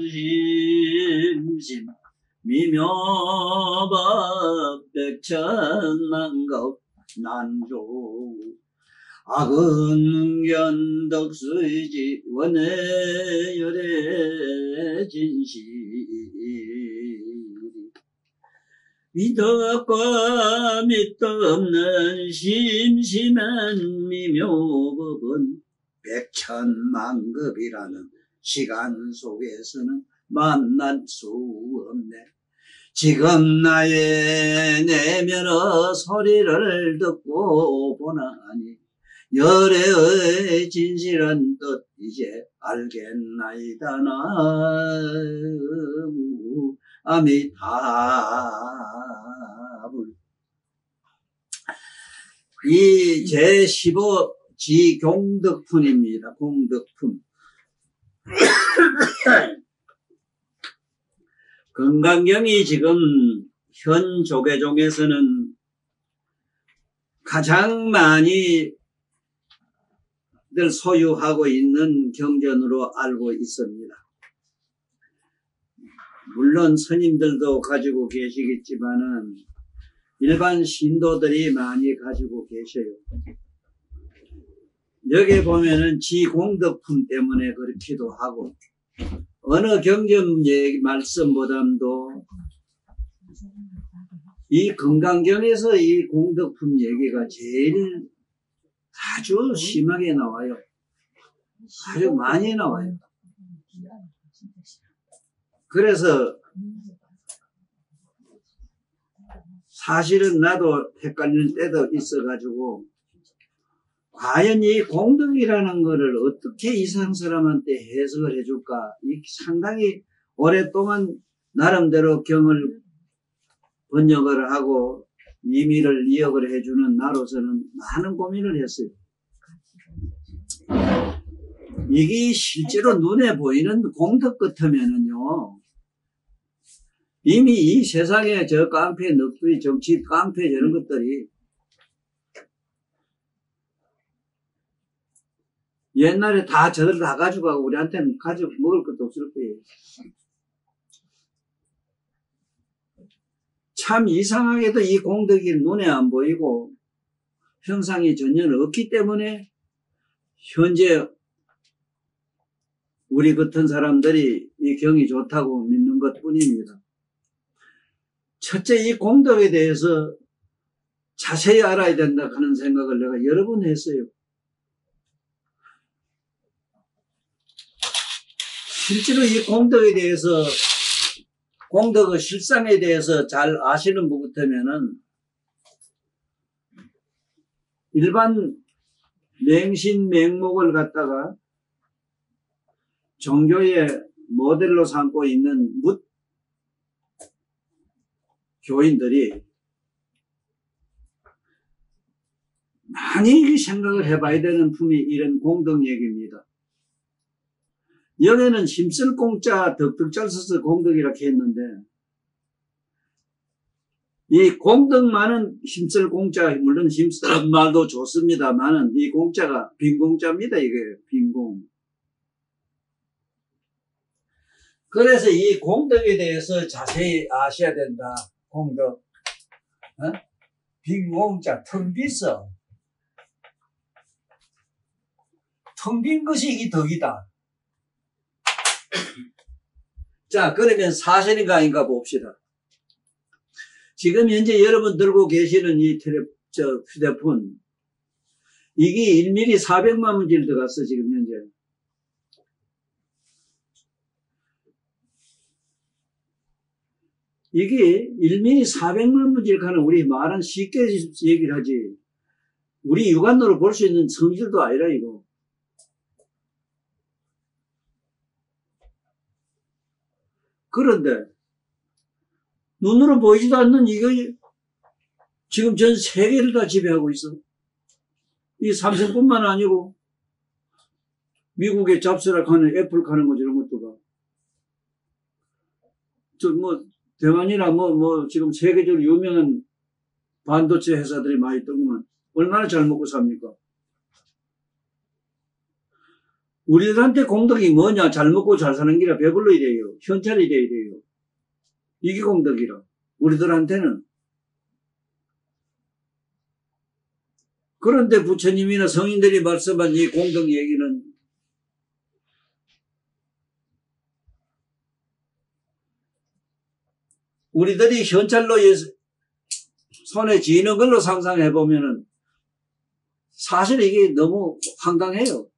상심심 미묘법 백천만급 난조 악은 견덕수지 원해열의 진시 미덕과 밑도 없는 심심한 미묘법은 백천만급이라는 시간 속에서는 만날 수 없네. 지금 나의 내면의 소리를 듣고 보나니 열애의 진실한 뜻 이제 알겠나이다. 나무 아미타불. 이 제15 지공덕품입니다. 공덕품. 건강경이 지금 현 조계종에서는 가장 많이 소유하고 있는 경전으로 알고 있습니다. 물론 스님들도 가지고 계시겠지만은 일반 신도들이 많이 가지고 계셔요. 여기 보면은 지공덕품 때문에 그렇기도 하고 어느 경전 얘기 말씀보다도 이 건강경에서 이 공덕품 얘기가 제일 아주 심하게 나와요. 아주 많이 나와요. 그래서 사실은 나도 헷갈릴 때도 있어가지고 과연 이 공덕이라는 거를 어떻게 이상 사람한테 해석을 해줄까? 이 상당히 오랫동안 나름대로 경을 번역을 하고 의미를 이역을 해주는 나로서는 많은 고민을 했어요. 이게 실제로 눈에 보이는 공덕 같으면은요, 이미 이 세상에 저 깡패 넋두리 정치 깡패 저런 것들이 옛날에 다 저들 다 가지고 가고 우리한테는 가지고 먹을 것도 없을 거예요. 참 이상하게도 이 공덕이 눈에 안 보이고 형상이 전혀 없기 때문에 현재 우리 같은 사람들이 이 경이 좋다고 믿는 것 뿐입니다. 첫째, 이 공덕에 대해서 자세히 알아야 된다 하는 생각을 내가 여러 번 했어요. 실제로 이 공덕에 대해서, 공덕의 실상에 대해서 잘 아시는 분 같으면은 일반 맹신, 맹목을 갖다가 종교의 모델로 삼고 있는 묻 교인들이 많이 생각을 해봐야 되는 품이 이런 공덕 얘기입니다. 여기는 힘쓸 공짜 덕덕 잘 써서 공덕이라고 했는데 이 공덕만은 힘쓸 공짜, 물론 힘쓰는 말도 좋습니다만은 이 공짜가 빈공짜입니다. 이게 빈공. 그래서 이 공덕에 대해서 자세히 아셔야 된다. 공덕. 빈공짜, 텅 비서. 텅 빈 것이 이게 덕이다. 자, 그러면 사실인가 아닌가 봅시다. 지금 현재 여러분 들고 계시는 이 휴대폰, 이게 1mm 400만 문질 들어갔어, 지금 현재. 이게 1mm 400만 문질 가는 우리 말은 쉽게 얘기를 하지. 우리 육안으로 볼 수 있는 성질도 아니라, 이거. 그런데, 눈으로 보이지도 않는 이게 지금 전 세계를 다 지배하고 있어. 이 삼성뿐만 아니고, 미국의 잡스락 하는 애플 가는 거 이런 것도 봐. 대만이나 지금 세계적으로 유명한 반도체 회사들이 많이 뜨구만. 얼마나 잘 먹고 삽니까? 우리들한테 공덕이 뭐냐? 잘 먹고 잘 사는 기라 배불러야 돼요. 현찰이 돼야 돼요. 이게 공덕이라. 우리들한테는. 그런데 부처님이나 성인들이 말씀한 이 공덕 얘기는 우리들이 현찰로 손에 쥐는 걸로 상상해보면은 사실 이게 너무 황당해요.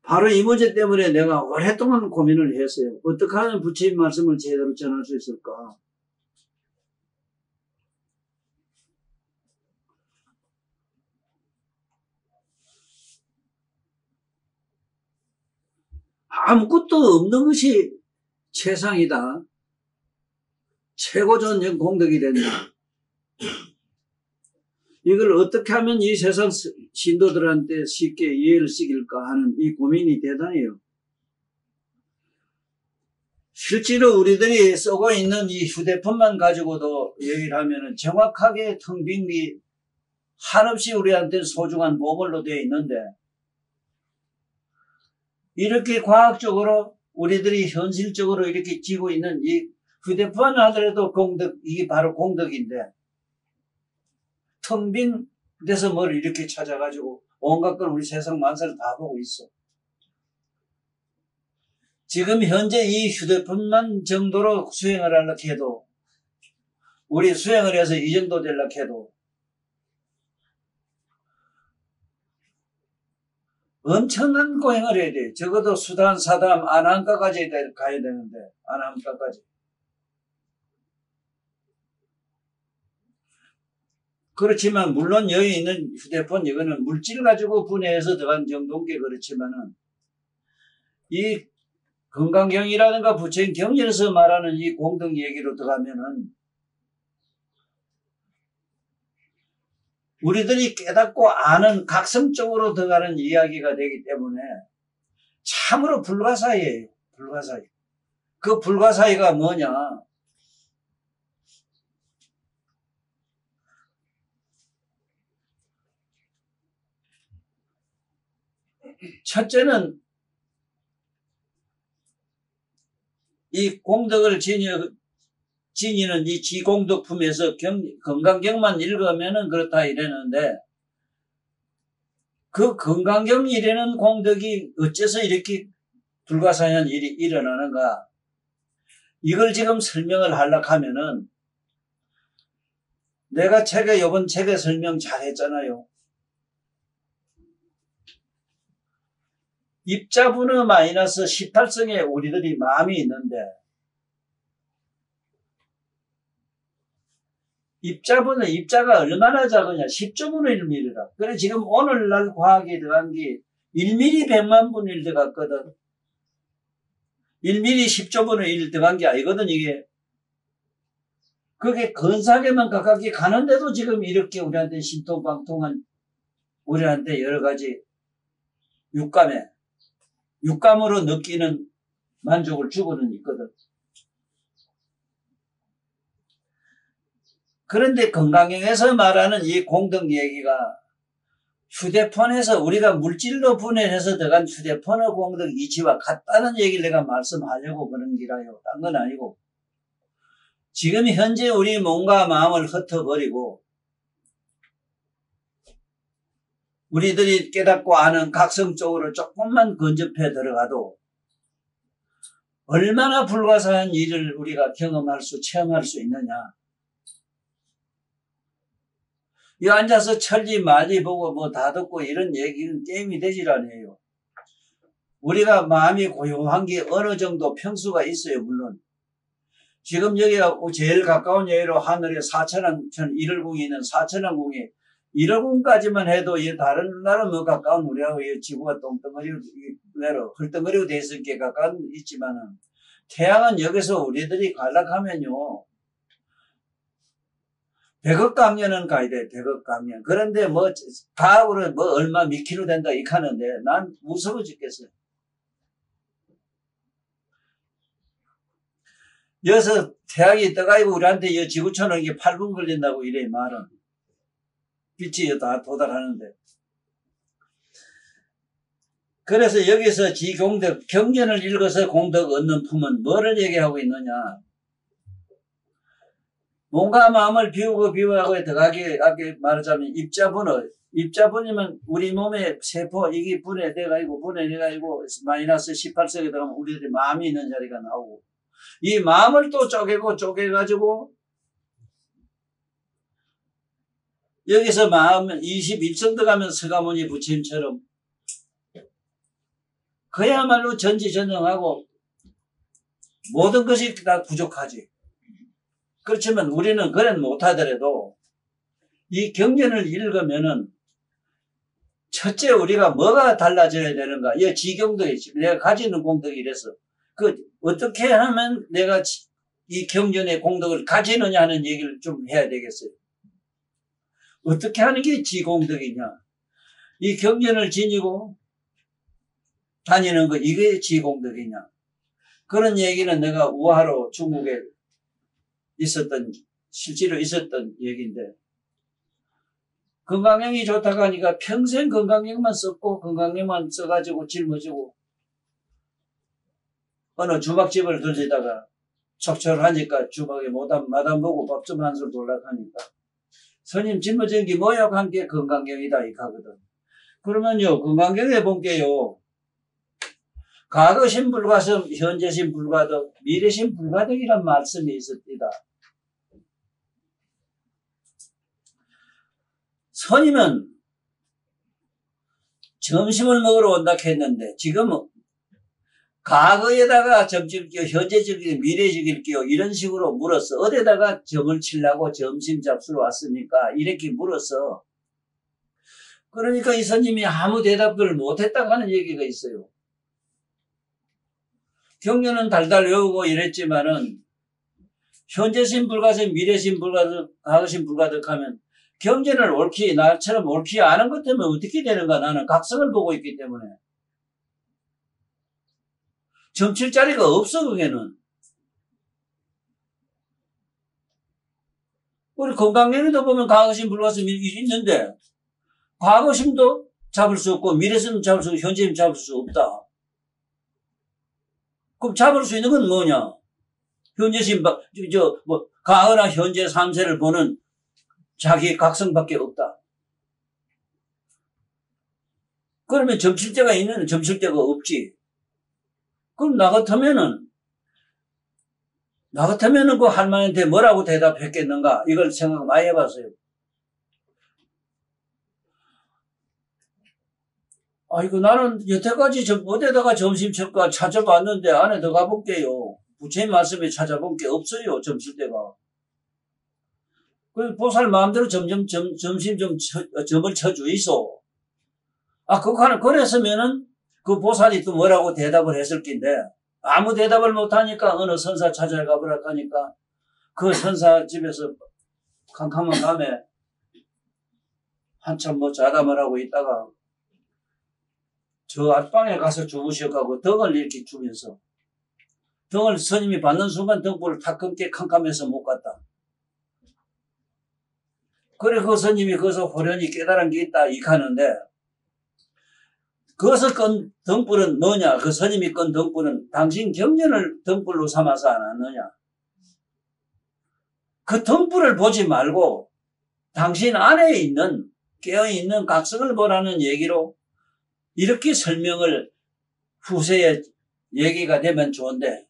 바로 이 문제 때문에 내가 오랫동안 고민을 했어요. 어떻게 하면 부처님 말씀을 제대로 전할 수 있을까? 아무것도 없는 것이 최상이다. 최고전 공덕이 된다. 이걸 어떻게 하면 이 세상 신도들한테 쉽게 이해를 시킬까 하는 이 고민이 대단해요. 실제로 우리들이 쓰고 있는 이 휴대폰만 가지고도 얘기를 하면은 정확하게 텅 빈 게 한없이 우리한테 소중한 보물로 되어 있는데 이렇게 과학적으로 우리들이 현실적으로 이렇게 쥐고 있는 이 휴대폰 하더라도 공덕, 이게 바로 공덕인데 텅 빈 데서 뭘 이렇게 찾아가지고 온갖 걸 우리 세상 만사를 다 보고 있어. 지금 현재 이 휴대폰만 정도로 수행을 하려고 해도 우리 수행을 해서 이 정도 되려고 해도 엄청난 고행을 해야 돼. 적어도 수단, 사담, 안함가까지 가야 되는데 안함가까지. 그렇지만 물론 여기 있는 휴대폰 이거는 물질 가지고 분해해서 들어간 정도인 게 그렇지만은 이 건강경이라든가 부처님 경전에서 말하는 이 공덕 얘기로 들어가면은 우리들이 깨닫고 아는 각성적으로 들어가는 이야기가 되기 때문에 참으로 불가사의예요. 불가사의. 그 불가사의가 뭐냐? 첫째는 이 공덕을 지니는 이 지공덕품에서 건강경만 읽으면은 그렇다 이랬는데 그 건강경 이라는 공덕이 어째서 이렇게 불가사의한 일이 일어나는가? 이걸 지금 설명을 하려고 하면은 내가 이번 책에 설명 잘했잖아요. 입자분의 마이너스 18성에 우리들이 마음이 있는데 입자가 얼마나 작으냐? 10조분의 1mm라. 그래 지금 오늘날 과학에 들어간 게 1mm 100만 분의 1 들어갔거든. 1mm 10조분의 1 들어간 게 아니거든 이게. 그게 근사하게만 가깝게 가는데도 지금 이렇게 우리한테 신통방통한 우리한테 여러 가지 육감으로 느끼는 만족을 주고는 있거든. 그런데 건강경에서 말하는 이 공덕 얘기가 휴대폰에서 우리가 물질로 분해해서 들어간 휴대폰의 공덕 이치와 같다는 얘기를 내가 말씀하려고 그런 기라요. 딴 건 아니고. 지금 현재 우리 몸과 마음을 흩어버리고 우리들이 깨닫고 아는 각성 쪽으로 조금만 근접해 들어가도 얼마나 불가사의한 일을 우리가 체험할 수 있느냐. 이 앉아서 천리 말리 보고 뭐 다 듣고 이런 얘기는 게임이 되질 않아요. 우리가 마음이 고요한 게 어느 정도 평수가 있어요. 물론 지금 여기가 제일 가까운 예로 하늘에 1월궁이 있는 사천왕궁이 1월궁까지만 해도 다른 나라는 뭐 가까운 우리하고 지구가 똥덩어리로 헐덩어리로 돼 있으니까 가까운 있지만은 태양은 여기서 우리들이 가려하면요 100억 광년은 가야 돼. 100억 광년. 그런데 뭐 과학으로 뭐 얼마 몇 킬로 된다 이렇게 하는데 난 무서워 죽겠어요. 여기서 태양이 떠가지고 우리한테 이 지구촌은 이게 8분 걸린다고 이래 말은 빛이 다 도달하는데 그래서 여기서 지공덕, 경전을 읽어서 공덕 얻는 품은 뭐를 얘기하고 있느냐. 몸과 마음을 비우고 비우고 들어가게 말하자면 입자분이면 우리 몸의 세포, 이게 분해돼가지고 마이너스 18석에 들어가면 우리들의 마음이 있는 자리가 나오고, 이 마음을 또 쪼개가지고, 여기서 마음 21성 들어가면 서가모니 부처님처럼, 그야말로 전지전능하고, 모든 것이 다 부족하지. 그렇지만 우리는 그런 못하더라도, 이 경전을 읽으면은, 첫째 우리가 뭐가 달라져야 되는가? 이 지경덕이 내가 가지는 공덕이 이래서 어떻게 하면 내가 이 경전의 공덕을 가지느냐 하는 얘기를 좀 해야 되겠어요. 어떻게 하는 게 지공덕이냐? 이 경전을 지니고 다니는 거 이게 지공덕이냐? 그런 얘기는 내가 우하로 중국에 실제로 있었던 얘기인데, 건강형이 좋다고 하니까 평생 건강형만 썼고, 건강형만 써가지고 짊어지고, 어느 주막집을 들리다가 촉철하니까 주막에 마담 보고 밥 좀 한 술 돌락하니까, 스님 짊어진 게 뭐야? 한 게 건강형이다, 이 가거든. 그러면요, 건강형에 본게요, 과거신 불가성, 현재신 불가덕, 미래신 불가덕이란 말씀이 있습니다. 스님은 점심을 먹으러 온다 했는데, 지금은 과거에다가 점칠게요, 현재적이요, 미래적일게요, 이런 식으로 물었어. 어디다가 점을 치려고 점심 잡수러 왔습니까? 이렇게 물었어. 그러니까 이 스님이 아무 대답을 못했다고 하는 얘기가 있어요. 경전은 달달 외우고 이랬지만은, 현재신 불가성, 미래신 불가덕, 과거신 불가덕 하면, 경전을 나처럼 옳게 아는 것 때문에 어떻게 되는가? 나는 각성을 보고 있기 때문에. 점칠 자리가 없어, 그게는. 우리 건강경에도 보면 과거심, 불가심 있는데, 과거심도 잡을 수 없고, 미래심도 잡을 수 없고, 현재심 잡을 수 없다. 그럼 잡을 수 있는 건 뭐냐? 현재심, 과거나 현재 삼세를 보는 자기의 각성밖에 없다. 그러면 점칠대가 있는 점칠대가 없지. 그럼 나 같으면은 그 할머니한테 뭐라고 대답했겠는가? 이걸 생각 많이 해봤어요. 아이고, 나는 여태까지 어디다가 점심 칠까 찾아봤는데 안에 들어가 볼게요. 부처님 말씀에 찾아본 게 없어요, 점칠대가. 그 보살 마음대로 점심 점을 쳐주이소. 그랬으면은 그 보살이 또 뭐라고 대답을 했을 낀데, 아무 대답을 못하니까 어느 선사 찾아가 보라 하니까 그 선사 집에서 캄캄한 밤에 한참 자담을 하고 있다가 저 앞방에 가서 주무셔가고 덕을 이렇게 주면서, 덕을 스님이 받는 순간 덕불을 탁 끊게 캄캄해서 못 갔다. 그래, 그 스님이 거기서 호련히 깨달은 게 있다, 이카는데, 거기서 건 등불은 뭐냐? 그 스님이 건 등불은 당신 경전을 등불로 삼아서 안 왔느냐? 그 등불을 보지 말고, 당신 안에 있는, 깨어있는 각성을 보라는 얘기로, 이렇게 설명을 후세에 얘기가 되면 좋은데,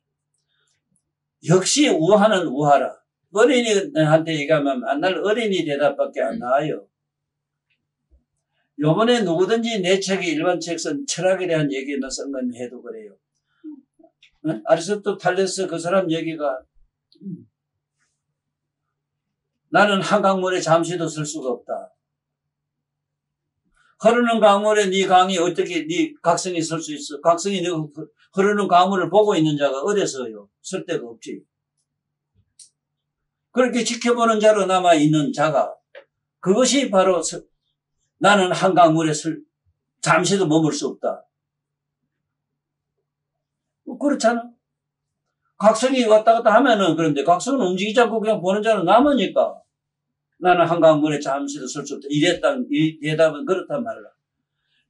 역시 우하는 우하라. 어린이한테 얘기하면 맨날 어린이 대답밖에 안 나와요. 요번에 누구든지 내 책에 일반 책 쓴 철학에 대한 얘기나 쓴 건 해도 그래요. 아리스토텔레스 탈레스 그 사람 얘기가, 나는 한 강물에 잠시도 쓸 수가 없다. 흐르는 강물에 네 강이 어떻게 네 각성이 쓸 수 있어? 각성이 흐르는 강물을 보고 있는 자가 어디서요? 쓸 데가 없지. 그렇게 지켜보는 자로 남아있는 자가, 그것이 바로 나는 한 강물에 잠시도 머물 수 없다. 그렇잖아. 각성이 왔다 갔다 하면은, 그런데 각성은 움직이지 않고 그냥 보는 자로 남으니까 나는 한 강물에 잠시도 쓸 수 없다. 이 대답은 그렇단 말이야.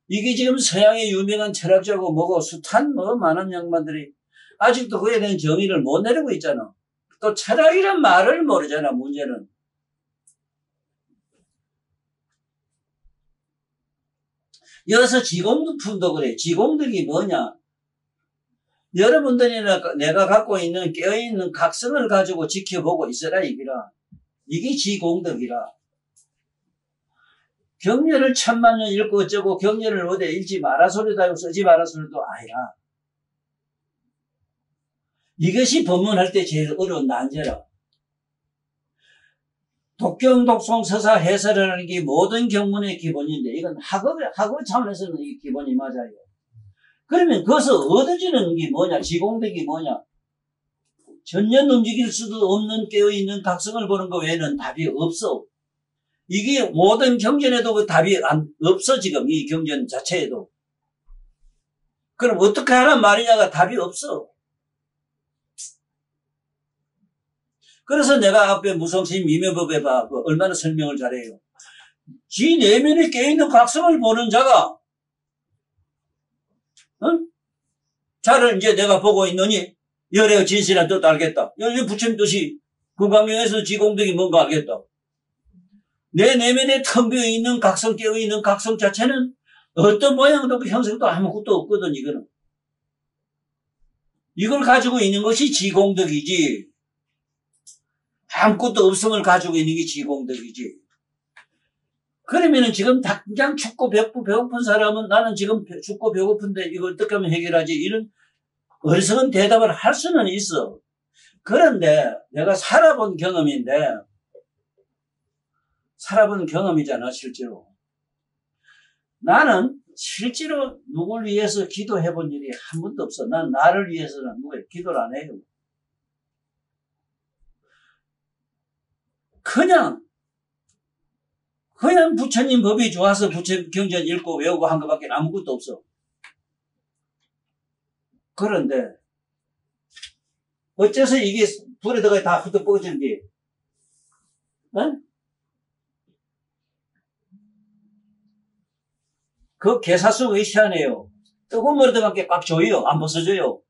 이게 지금 서양의 유명한 철학자고 뭐고 숱한 많은 양반들이 아직도 그에 대한 정의를 못 내리고 있잖아. 또 철학이란 말을 모르잖아, 문제는. 여기서 지공품도 그래. 지공덕이 뭐냐? 여러분들이나 내가 갖고 있는 깨어있는 각성을 가지고 지켜보고 있어라 이기라. 이게 지공덕이라. 경려를 천만 년 읽고 어쩌고 경려를 어디 읽지 마라 소리도 하고 쓰지 마라 소리도 아니라. 이것이 법문할 때 제일 어려운 난제라. 독경, 독송, 서사, 해설을 하는 게 모든 경문의 기본인데 이건 학업 차원에서는 이 기본이 맞아요. 그러면 거기서 얻어지는 게 뭐냐? 지공덕이 뭐냐? 전년 움직일 수도 없는 깨어있는 각성을 보는 것 외에는 답이 없어. 이게 모든 경전에도 그 답이 없어 지금 이 경전 자체에도. 그럼 어떻게 하란 말이냐가 답이 없어. 그래서 내가 앞에 무성심 미묘법에 봐 얼마나 설명을 잘해요. 지 내면에 깨어있는 각성을 보는 자가 자를 이제 내가 보고 있느니 열의 진실한 뜻 알겠다. 여기 부처님 뜻이 금강경에서 지공덕이 뭔가 알겠다. 내 내면에 텅 비어있는 각성 깨어있는 각성 자체는 어떤 모양도 없고 형성도 아무것도 없거든 이거는. 이걸 가지고 있는 것이 지공덕이지. 아무것도 없음을 가지고 있는 게 지공덕이지. 그러면은 지금 당장 춥고 배고픈 사람은 나는 지금 춥고 배고픈데 이걸 어떻게 하면 해결하지? 이런 어리석은 대답을 할 수는 있어. 그런데 내가 살아본 경험이잖아 실제로. 나는 실제로 누굴 위해서 기도해 본 일이 한 번도 없어. 난 나를 위해서는 누가 기도를 안 해요. 그냥 부처님 법이 좋아서 부처님 경전 읽고 외우고 한 것밖에 아무것도 없어. 그런데 어째서 이게 불에 들어가 다 흩어 뻗어지는지 그 개사수가 희한해요. 뜨거운 물에 들어간 게 꽉 조여요. 안 벗어져요.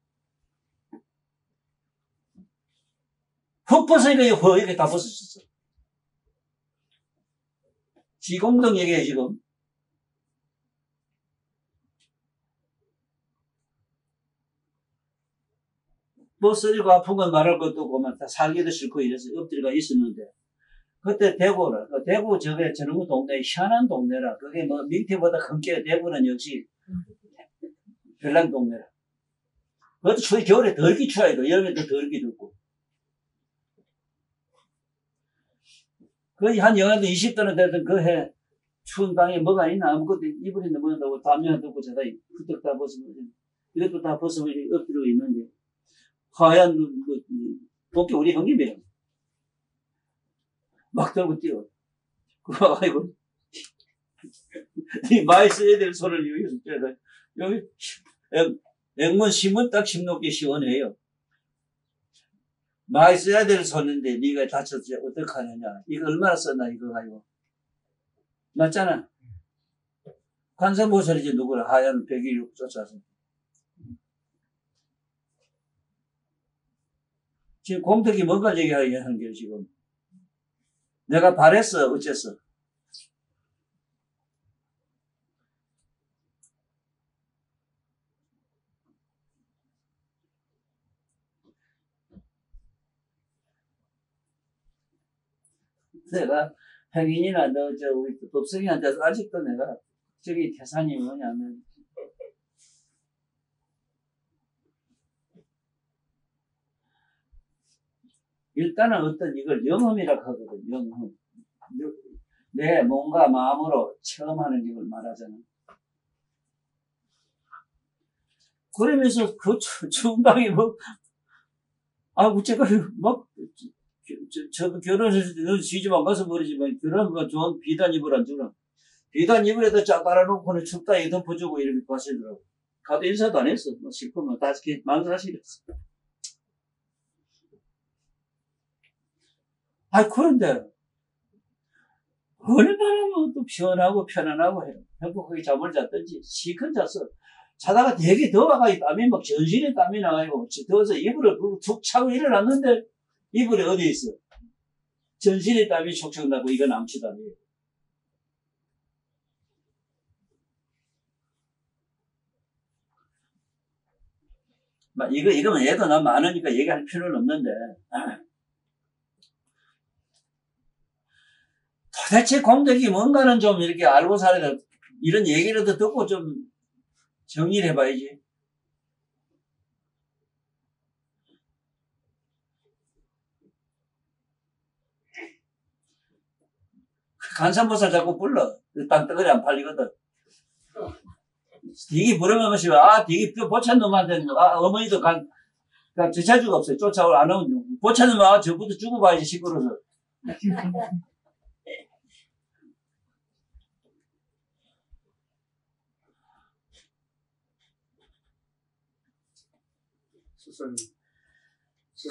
훅 벗으니까 이게 다 벗어졌어. 지공덕 얘기예요 지금. 뭐 쓰리고 아픈 건 말할 것도 없고 다 살기도 싫고 이래서 엎드려가 있었는데 그때 대구 저런 거 동네 희한한 동네라. 그게 뭐 민태보다 큰 게 대구는 역시 별난 동네라. 그것도 추위 겨울에 덜기 추워요. 여름에 더 덜기 덥고. 거의 한 영하도 20도는 되던 그 해 추운 방에 뭐가 있나 아무것도 이불이 넘어간다고 담요 덮고 자다 후딱 다 벗으면 이것도 다 벗으면 엎드리고 있는데 하얀 도끼 우리 형님이에요. 막 들고 뛰어. 그거 아이고 이 많이 써야 될 손을 여기서 떼다. 여기 앵문 심은 딱 심놓기 시원해요. 많이 써야 될 손인데 네가 다쳤지 어떡하느냐. 이거 얼마나 썼나 이거 가지고. 맞잖아. 관세모살이지 누구를 하얀 백일육 쫓아서. 지금 공덕이 뭔가 얘기하는 게 지금. 내가 바랬어 어째서. 내가 혜인이나 우리 법성이한테 아직도 내가 저기 태산이 뭐냐면 일단은 어떤 이걸 영험이라고 하거든. 영험. 내 몸과 마음으로 체험하는 이걸 말하잖아. 그러면서 그 추운 방에 제가 결혼해서 시집 안 가서 모르지만 결혼하면 좋은 비단 입으란 줄은. 비단 입으에다 쫙 깔아놓고는 춥다 이 덮어주고 이렇게 가시더라고. 가도 인사도 안 했어. 싶으면 다 망사실했어. 그런데 얼마나 뭐 또 시원하고 편안하고 행복하게 잠을 잤든지 시큰 잤어. 자다가 되게 더워가지고 땀이 막 전신에 땀이 나가지고 더워서 이불을 툭 차고 일어났는데 이불이 어디 있어? 전신에 땀이 촉촉 나고 이건 암치다니. 이거면 얘도 나 많으니까 얘기할 필요는 없는데. 도대체 공덕이 뭔가는 좀 이렇게 알고 살아야 돼. 이런 얘기라도 듣고 좀 정리를 해봐야지. 간선보살 자꾸 불러. 땅덩어리 안 팔리거든. 디기 부르면 디기 뼈 보찬 놈한테, 어머니도 저차주가 없어요. 쫓아올 안 오면. 보찬 놈아, 저부터 죽어봐야지, 시끄러워서.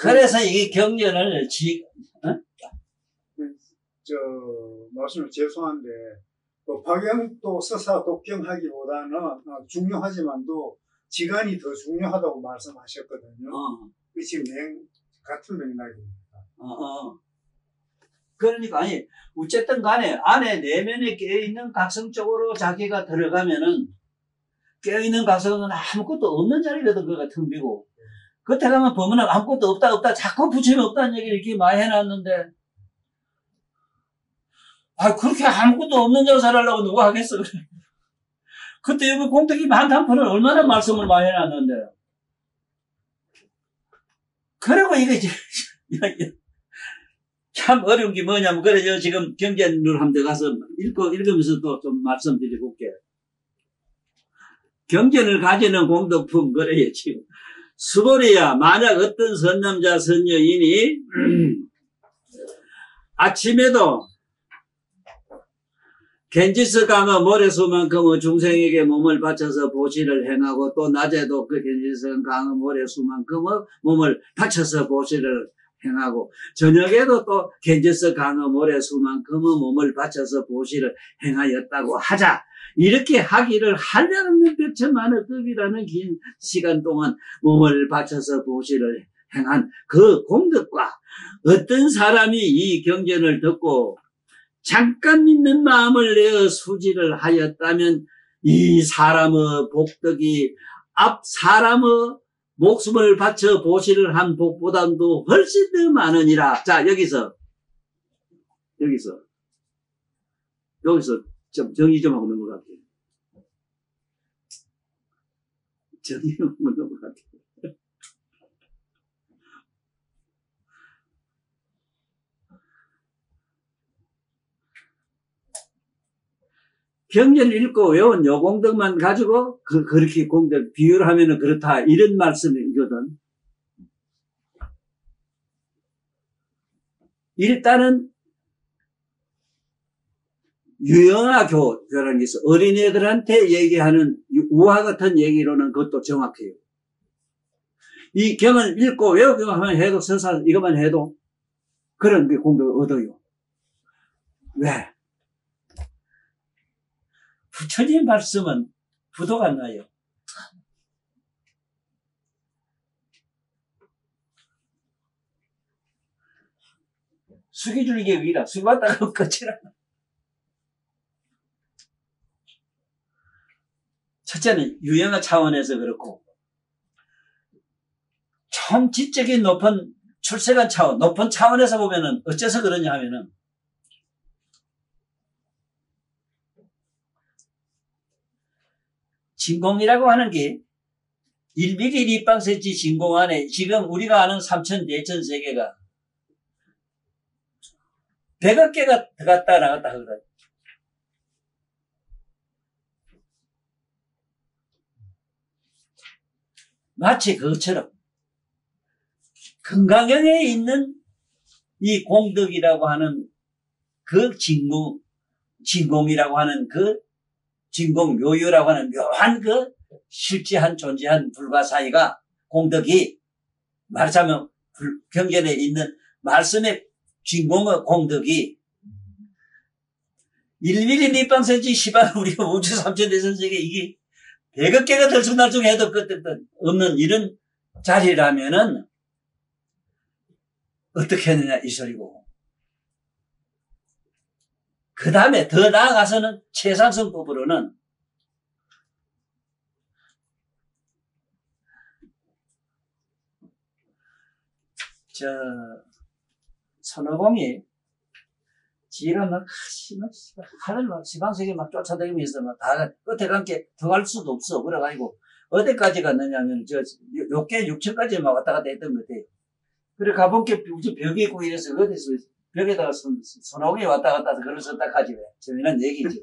그래서 이 경전을 말씀을 죄송한데, 박영도 서사 독경하기보다는 중요하지만도 지간이 더 중요하다고 말씀하셨거든요. 그 지금 같은 맥락입니다. 그러니까, 어쨌든 간에 안에 내면에 깨어있는 각성적으로 자기가 들어가면은, 깨어있는 각성은 아무것도 없는 자리거든, 그거가 텅 비고. 그때 가면 보면 아무것도 없다, 자꾸 붙이면 없다는 얘기를 이렇게 많이 해놨는데, 그렇게 아무것도 없는 자로 살아려고 누가 하겠어, 그래. 그때 여기 공덕이 많다는 얼마나 말씀을 많이 해놨는데. 그리고 이게 참 어려운 게 뭐냐면, 그래, 지금 경전을 한번 가서 읽으면서 또 좀 말씀드려볼게. 경전을 가지는 공덕품, 그래요, 지금. 수보리야, 만약 어떤 선남자, 선여인이, 아침에도 겐지스 강의 모래수만큼의 중생에게 몸을 바쳐서 보시를 행하고 또 낮에도 그 겐지스 강의 모래수만큼의 몸을 바쳐서 보시를 행하고 저녁에도 또 겐지스 강의 모래수만큼의 몸을 바쳐서 보시를 행하였다고 하자. 이렇게 하기를 한량없는 백천만의 급이라는 긴 시간 동안 몸을 바쳐서 보시를 행한 그 공덕과 어떤 사람이 이 경전을 듣고 잠깐 믿는 마음을 내어 수지를 하였다면 이 사람의 복덕이 앞 사람의 목숨을 바쳐 보시를 한 복보다도 훨씬 더 많으니라. 자, 여기서 좀 정리 좀 하고 넘어갈게요. 정리 좀 하고 넘어갈게요. 경전을 읽고 외운 요 공덕만 가지고 그렇게 공덕 비유를 하면은 그렇다 이런 말씀이거든. 일단은 유영아 교라는 게 있어. 어린애들한테 얘기하는 우화 같은 얘기로는 그것도 정확해요. 이 경을 읽고 외우기만 해도 서사 이것만 해도 그런 게 공덕을 얻어요. 왜? 부처님 말씀은 부도가 나요. 숙여주는 게 위라. 숙여봤다가 끝이라. 첫째는 유형화 차원에서 그렇고 좀 지적인 높은 출세관 차원, 높은 차원에서 보면은 어째서 그러냐 하면은 진공이라고 하는 게 1mm 1방센치 진공 안에 지금 우리가 아는 3천, 4천 세계가 100억 개가 들어갔다 나갔다 하거든. 마치 그것처럼 건강경에 있는 이 공덕이라고 하는 그 진공이라고 하는 그 진공 묘유라고 하는 묘한 그 실지한 존재한 불과 사이가 공덕이 말하자면 경전에 있는 말씀의 진공의 공덕이 1mm 밑방센치 시발 우리가 우주 3천 대선세계 이게 100억 개가 들쑥날쑥 해도 없는 이런 자리라면은 어떻게 했느냐 이 소리고. 그 다음에 더 나아가서는 최상승법으로는 선호공이 지가 막 하늘 막 지방세계 막 쫓아다니면서 막 다 끝에 감게 더 갈 수도 없어. 그래가지고 어디까지 갔느냐면 요게 6층까지 막 왔다 갔다 했던 것 같아요. 그래 가본 게 벽이 있고 이래서 어디서 벽에다가 선호공이 왔다 갔다 해서 그걸 썼다 하지 왜. 재미난 얘기지.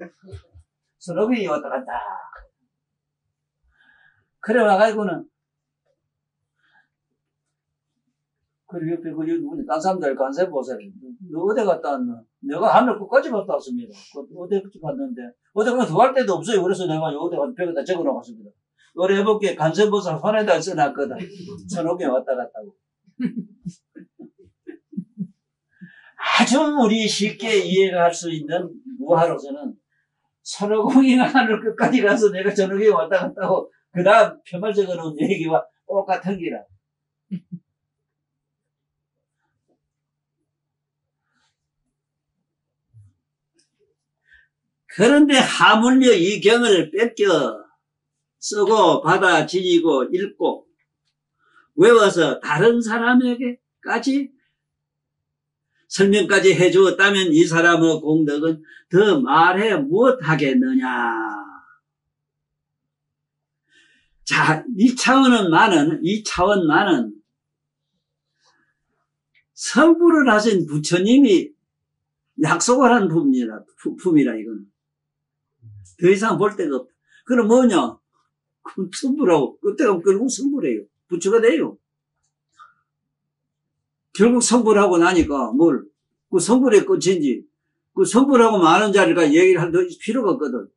선호공이 왔다 갔다. 그래 와가지고는 그리고 옆에 그 딴 사람들 관세 보세요. 너 어디 갔다 왔나? 내가 하늘 끝까지 갔다 왔습니다. 어디 갔는데 어디 가면 더 갈 데도 없어요. 그래서 내가 어디 가서 벽에다 적어 놓았습니다. 우리 해볼게 관세 보상 손에다 써놨거든. 선호공이 왔다 갔다고. 아주 우리 쉽게 이해가 할 수 있는 무화로서는 선호공이가 하늘 끝까지 가서 내가 저녁에 왔다 갔다고 그 다음 표말 적어놓은 얘기와 똑같은 기라. 그런데 하물며 이 경을 뺏겨 쓰고 받아 지니고 읽고 외워서 다른 사람에게까지 설명까지 해주었다면 이 사람의 공덕은 더 말해 무엇하겠느냐. 자, 이 차원만은 성불을 하신 부처님이 약속을 한 품이라 이건. 더 이상 볼 데가 없다. 그럼 뭐냐? 그럼 성불하고 끝에가 결국 성불해요. 부처가 돼요. 결국 성불하고 나니까 그 성불의 끝인지 그 성불하고 많은 자리가 얘기를 할 필요가 없거든.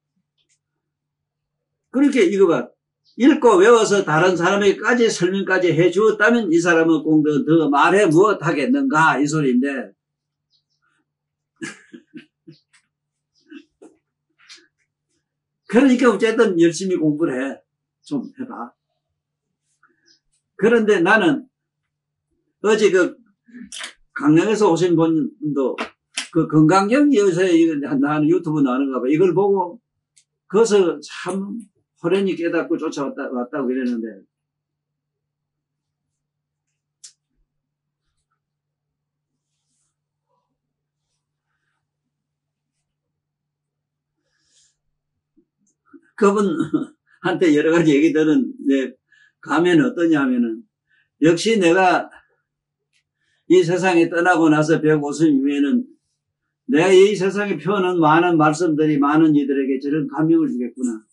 그렇게 이거 봐. 읽고 외워서 다른 사람에게까지 설명까지 해주었다면 이 사람은 공덕 더 말해 무엇하겠는가 이 소리인데 그러니까 어쨌든 열심히 공부를 해. 좀 해봐. 그런데 나는 어제 그 강릉에서 오신 분도 그 건강경 여사에 나는 유튜브 나오는가 봐. 이걸 보고 거기서 참 호련히 깨닫고 쫓아왔다고 이랬는데 그분한테 여러 가지 얘기 들은 감회는 어떠냐 하면은 역시 내가 이 세상에 떠나고 나서 150 이후에는 내가 이 세상에 표현한 많은 말씀들이 많은 이들에게 저런 감명을 주겠구나.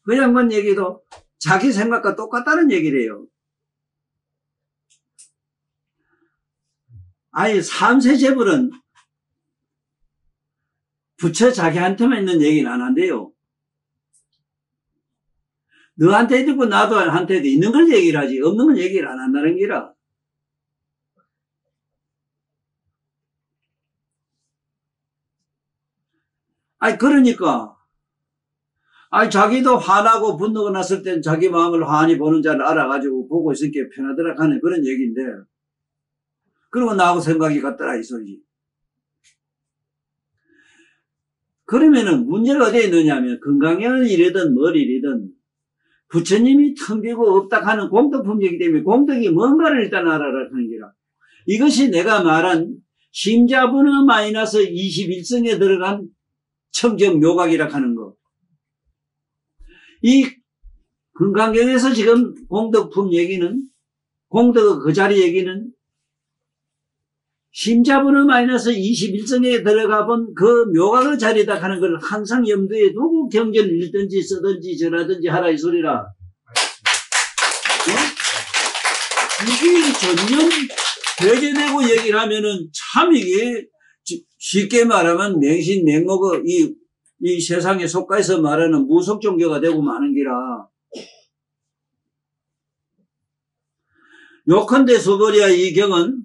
그 양반 얘기도 자기 생각과 똑같다는 얘기래요. 아니 3세 재벌은 부처 자기한테만 있는 얘기는 안 한대요. 너한테도 있고 나도 한테도 있는 걸 얘기를 하지 없는 건 얘기를 안 한다는 기라. 아니 그러니까 자기도 화나고 분노가 났을 땐 자기 마음을 환히 보는 자를 알아가지고 보고 있으니까 편하더라 하는 그런 얘기인데 그리고 나하고 생각이 같더라 이 소리지. 그러면은 문제가 어디에 있느냐면 건강한 일이든 뭘 일이든 부처님이 텅비고 없다 하는 공덕품이기 때문에 공덕이 뭔가를 일단 알아라 하는 기라. 이것이 내가 말한 심자분의 마이너스 21성에 들어간 청정 묘각이라 하는 거. 이 건강경에서 지금 공덕품 얘기는 공덕의 그 자리 얘기는 심자분의 마이너스 21성에 들어가 본 그 묘각의 자리다 하는 걸 항상 염두에 두고 경전을 읽든지 쓰든지 전하든지 하라 이 소리라. 어? 이게 전년 배제되고 얘기를 하면은 참 이게 쉽게 말하면 맹신맹목의 이 세상에 속가에서 말하는 무속 종교가 되고 마는 기라. 요컨대 수보리와 이 경은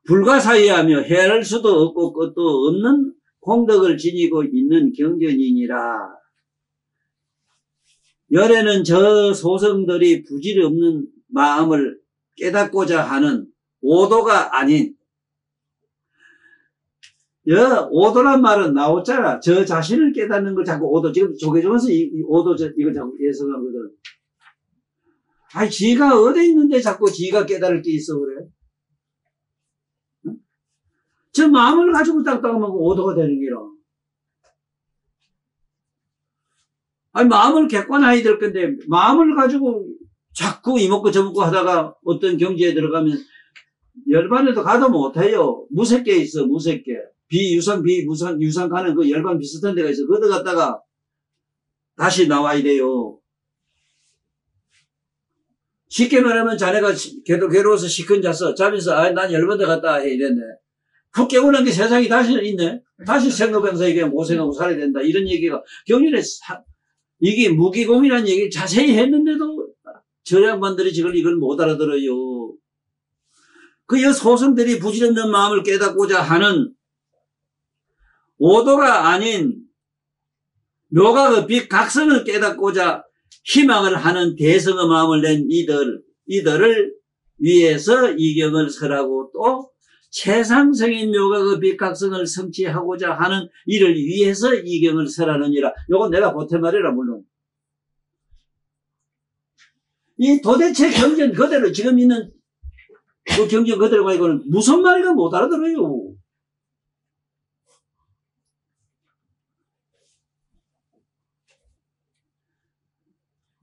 불가사의하며 헤아릴 수도 없고 끝도 없는 공덕을 지니고 있는 경전이니라. 열에는 저 소성들이 부질없는 마음을 깨닫고자 하는 오도가 아닌, 오도란 말은 나왔잖아. 저 자신을 깨닫는 걸 자꾸 오도, 지금 조계종에서 이 오도, 이걸 자꾸 예성하거든. 아니, 지가 어디 있는데 자꾸 지가 깨달을 게 있어, 그래? 응? 저 마음을 가지고 딱딱하면 오도가 되는 기라. 아니, 마음을 객관해야 될 건데, 마음을 가지고 자꾸 이먹고 저먹고 하다가 어떤 경지에 들어가면 열반에도 가도 못해요. 무색계 있어, 무색계. 유상 가는 그 열반 비슷한 데가 있어. 거기 갔다가 다시 나와야 돼요. 쉽게 말하면 자네가 괴로워서 시큰 잤어. 자면서, 난 열반에 갔다 해. 이랬네. 푹 깨고 난 게 세상이 다시 있네. 다시 생로병사 얘기하면 고생하고 살아야 된다. 이런 얘기가 경륜에 이게 무기공이라는 얘기 자세히 했는데도 저 양반들이 지금 이걸 못 알아들어요. 그 소성들이 부질없는 마음을 깨닫고자 하는 오도가 아닌 묘가 빛 각성을 깨닫고자 희망을 하는 대성의 마음을 낸 이들을 위해서 이경을 설하고 또 최상성인 묘가 빛 각성을 성취하고자 하는 이를 위해서 이경을 설하느니라. 요건 내가 보탠 말이라 물론. 이 도대체 경전 그대로 지금 있는 그 경전 그대로 가지고는 무슨 말인가 못 알아들어요.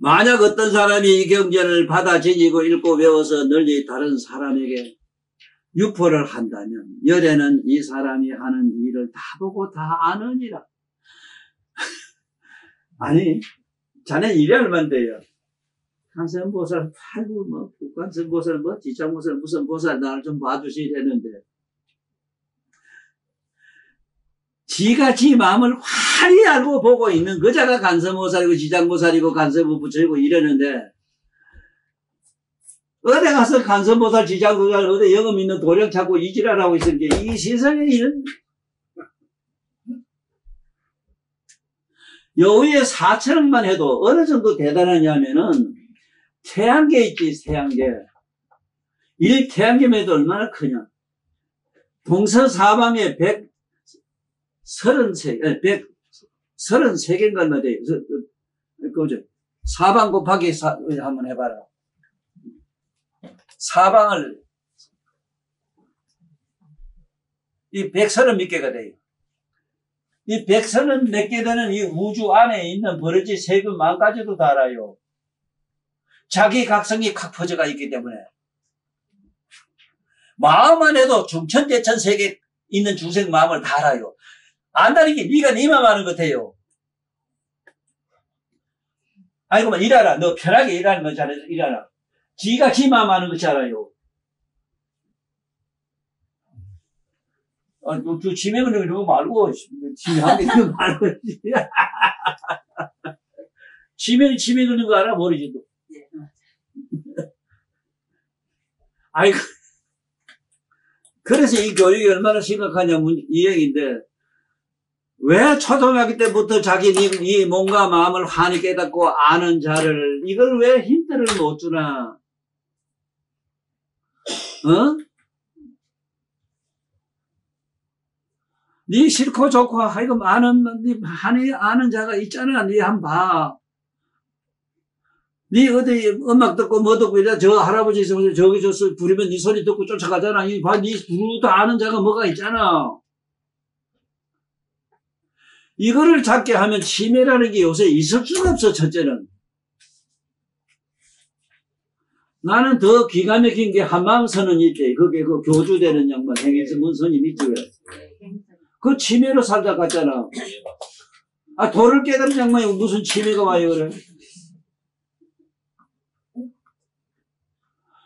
만약 어떤 사람이 이 경전을 받아 지니고 읽고 외워서 널리 다른 사람에게 유포를 한다면 열에는 이 사람이 하는 일을 다 보고 다 아느니라. 아니, 자네 일이 얼만데요? 간선보살 팔고 국간선보살 지장보살 무슨 보살 나를 좀 봐주시야 되는데 지가 지 마음을 활이 알고 보고 있는 그자가 간선보살이고 지장보살이고 간선부처이고 이러는데 어디 가서 간선보살 지장보살 어디 영업 있는 도령 찾고 이지랄하고 있으니까 이 세상에 이런 여우의 4천억만 해도 어느 정도 대단하냐면은 태양계 있지, 태양계. 1태양계면 해도 얼마나 크냐. 동서사방에 133개인가 얼마 돼요. 그죠? 사방 곱하기 한번 해봐라. 사방을, 이 130 몇 개가 돼요. 이 130 몇 개 되는 이 우주 안에 있는 버러지 세금 만까지도 다 알아요. 자기 각성이 칵 퍼져가 있기 때문에 마음 안에도 중천대천 세계 있는 중생 마음을 다 알아요. 안다는 게 네가 네 마음 아는 것 같아요. 아이고만 일하라. 너 편하게 일하는 거 잘해서 일하라. 지가 지 마음 아는 것 잘 알아요. 그 지명을 이런 거 말고 지명하게 이런 거 말고 지명을 그런 거 알아? 모르지 너. 아이고. 그래서 이 교육이 얼마나 심각하냐면 이 얘기인데, 왜 초등학교 때부터 자기 이 몸과 마음을 환히 깨닫고 아는 자를, 이걸 왜 힌트를 못 주나? 네 싫고 좋고, 이거 환히 아는 자가 있잖아. 네 한번 봐. 네 어디 음악 듣고 뭐 듣고 이래 저 할아버지 있으면 저기 저서 부리면 네 소리 듣고 쫓아가잖아. 이 봐, 네 부르도 아는 자가 뭐가 있잖아. 이거를 잡게 하면 치매라는 게 요새 있을 수가 없어. 첫째는 나는 더 기가 막힌 게 한마음선언이 있대. 그게 그 교주되는 양반 행해서문 선임 있지 왜? 그 치매로 살다 갔잖아. 아 도를 깨달은 양반이 무슨 치매가 와요 그래?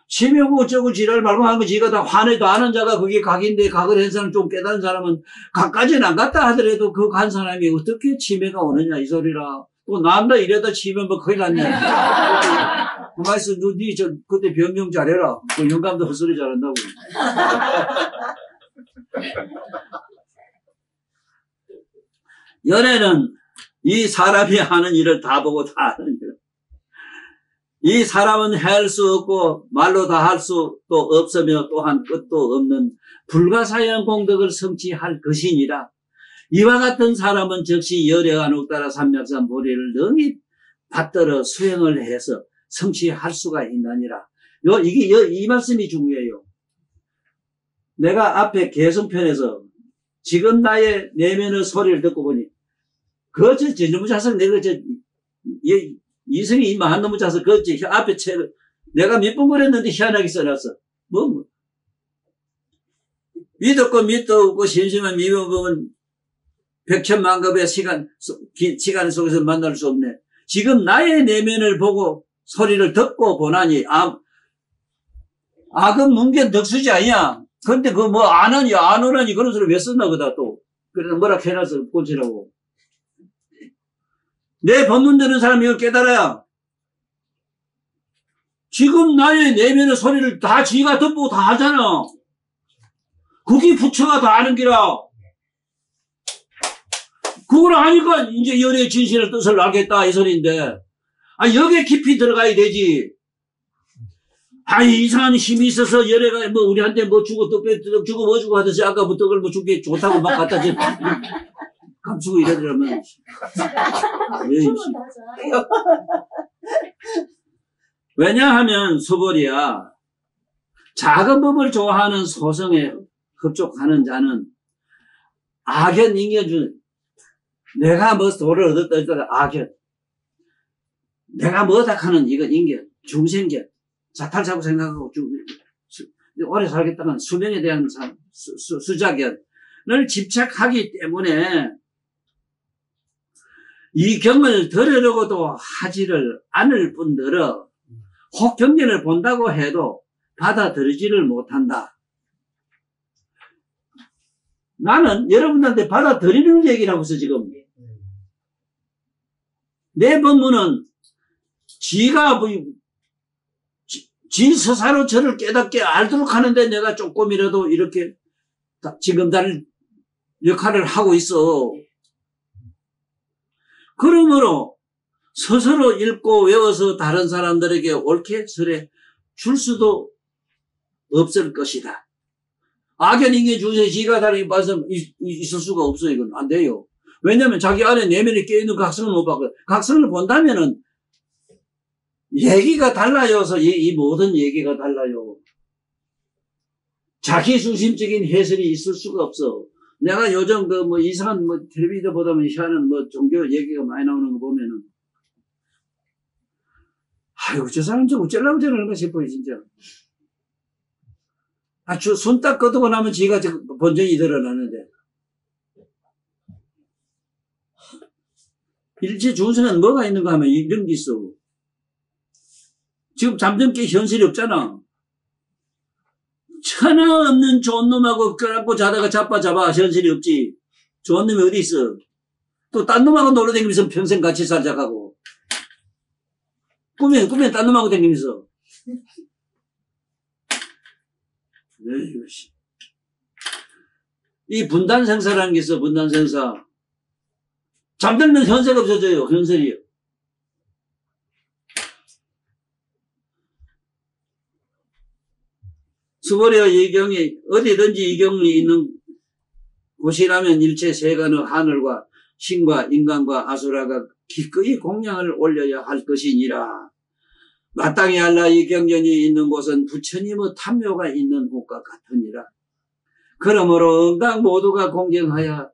치매고 어쩌고 지랄 말고 하는 거 지가 다 화내도 아는 자가 그게 각인데 각을 한 사람 좀 깨달은 사람은 각까지는 안 갔다 하더라도 그 간 사람이 어떻게 치매가 오느냐 이 소리라. 또 난다 이래다 치매 뭐 큰일 났냐. 가만있어. 그때 변명 잘해라. 그 영감도 헛소리 잘한다고. 연애는 이 사람이 하는 일을 다 보고 다 하는 일. 이 사람은 할 수 없고 말로 다 할 수도 없으며 또한 끝도 없는 불가사의한 공덕을 성취할 것이니라. 이와 같은 사람은 즉시 열애간혹 따라 삼맥산 보리를 능히 받들어 수행을 해서 성취할 수가 있느니라. 이 말씀이 중요해요. 내가 앞에 개성편에서 지금 나의 내면의 소리를 듣고 보니 저놈의 자석 내가 이성이 이만 한 놈의 자석 앞에 내가 몇 번 그랬는데 희한하게 써놨어. 믿었고 믿도 없고 심심한 미워보면 백천만급의 시간 속에서 만날 수 없네. 지금 나의 내면을 보고 소리를 듣고 보나니 악은 문견 덕수지 아니야. 근데 안 오라니 그런 소리 왜 썼나 그다 또. 그래서 뭐라 해놔서 꼰치라고. 내 법문 듣는 사람이 이걸 깨달아야. 지금 나의 내면의 소리를 다 지가 듣고 다 하잖아. 그게 부처가 다 아는 기라. 그걸 아니까 이제 연애의 진실의 뜻을 알겠다 이 소리인데. 여기에 깊이 들어가야 되지. 이상한 힘이 있어서 연애가 우리한테 주고 주고 뭐 주고 하듯이 아까부터 그걸 주게 좋다고 막 갖다 줘. 감추고 이러더라면. 왜냐하면 수벌이야. 작은 법을 좋아하는 소성에 흡족하는 자는 악연 인견 내가 도를 얻었다 했더라 악연. 내가 뭐다 하는 이건 인견, 중생견. 자탈자고 생각하고 오래 살겠다는 수명에 대한 수작견을 집착하기 때문에 이 경을 들으려고도 하지를 않을 뿐더러 혹 경전을 본다고 해도 받아들이지를 못한다. 나는 여러분들한테 받아들이는 얘기라고 해서 지금 내 법문은 지가 지 스스로 저를 깨닫게 알도록 하는데 내가 조금이라도 이렇게 지금 다른 역할을 하고 있어. 그러므로 스스로 읽고 외워서 다른 사람들에게 옳게 설해 줄 수도 없을 것이다. 악연 인견 중에 지가 다른 말씀 있을 수가 없어. 이건 안 돼요. 왜냐하면 자기 안에 내면에 깨어있는 각성을 못 봤거든. 각성을 본다면은 얘기가 달라져서 이 모든 얘기가 달라요. 자기 중심적인 해설이 있을 수가 없어. 내가 요즘 이상한 텔레비전 보다면 희한한 종교 얘기가 많이 나오는 거 보면은 아이고 저 사람 좀 어쩌려고 저러는가 싶어요 진짜. 손 딱 끄덕고 나면 지가 본전이 드러나는데 일체 중생은 뭐가 있는가 하면 이런 게 있어. 지금 잠든 게 현실이 없잖아. 천하 없는 좋은 놈하고 껴안고 자다가 자빠 현실이 없지. 좋은 놈이 어디 있어. 또 딴 놈하고 놀아다니면서 평생 같이 살자고. 꿈에 딴 놈하고 다니면서. 이 분단생사라는 게 있어. 분단생사. 잠들면 현세가 없어져요. 현실이요. 수보리와 이경이 어디든지 이경이 있는 곳이라면 일체 세간의 하늘과 신과 인간과 아수라가 기꺼이 공양을 올려야 할 것이니라. 마땅히 알라 이 경전이 있는 곳은 부처님의 탐묘가 있는 곳과 같으니라. 그러므로 응당 모두가 공경하여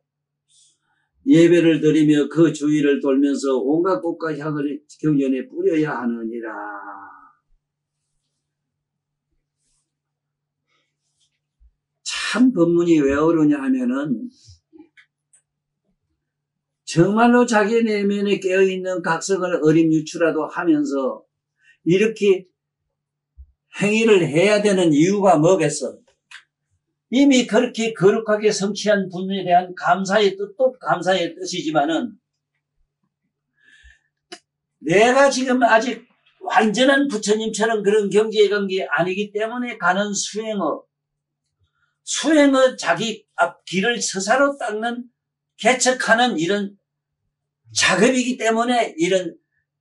예배를 드리며 그 주위를 돌면서 온갖 꽃과 향을 경전에 뿌려야 하느니라. 참 법문이 왜 어려우냐 하면은 정말로 자기 내면에 깨어있는 각성을 어림유추라도 하면서 이렇게 행위를 해야 되는 이유가 뭐겠어? 이미 그렇게 거룩하게 성취한 분에 대한 감사의 뜻도 감사의 뜻이지만은 내가 지금 아직 완전한 부처님처럼 그런 경제관계 아니기 때문에 가는 수행어 자기 앞 길을 스스로 닦는 개척하는 이런 작업이기 때문에 이런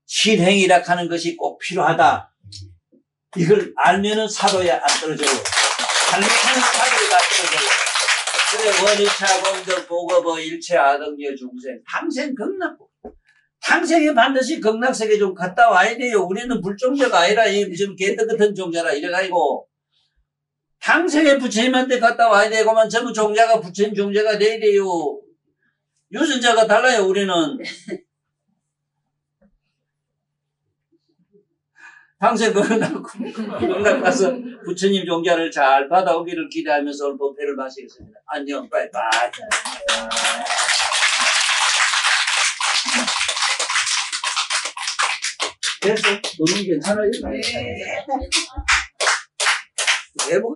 신행이라 하는 것이 꼭 필요하다. 이걸 알면은 사도에 안 떨어져요. 잘못하는 사도에 안 떨어져요. 그래 원이차 공덕 보거버 일체 아등여 중생 당생 극락고 당생에 반드시 극락세계 좀 갔다 와야 돼요. 우리는 불종자가 아니라 지금 개떡 같은 종자라 이래가지고 당생에 부처님한테 갔다 와야 되고만 전부 종자가 부처님 종자가 돼야 돼요. 유전자가 달라요. 우리는 당생 극락 가서 부처님 종자를 잘 받아오기를 기대하면서 오늘 법회를 마치겠습니다. 안녕 빠이빠이. 됐어? 너는 괜찮아요? 네. 왜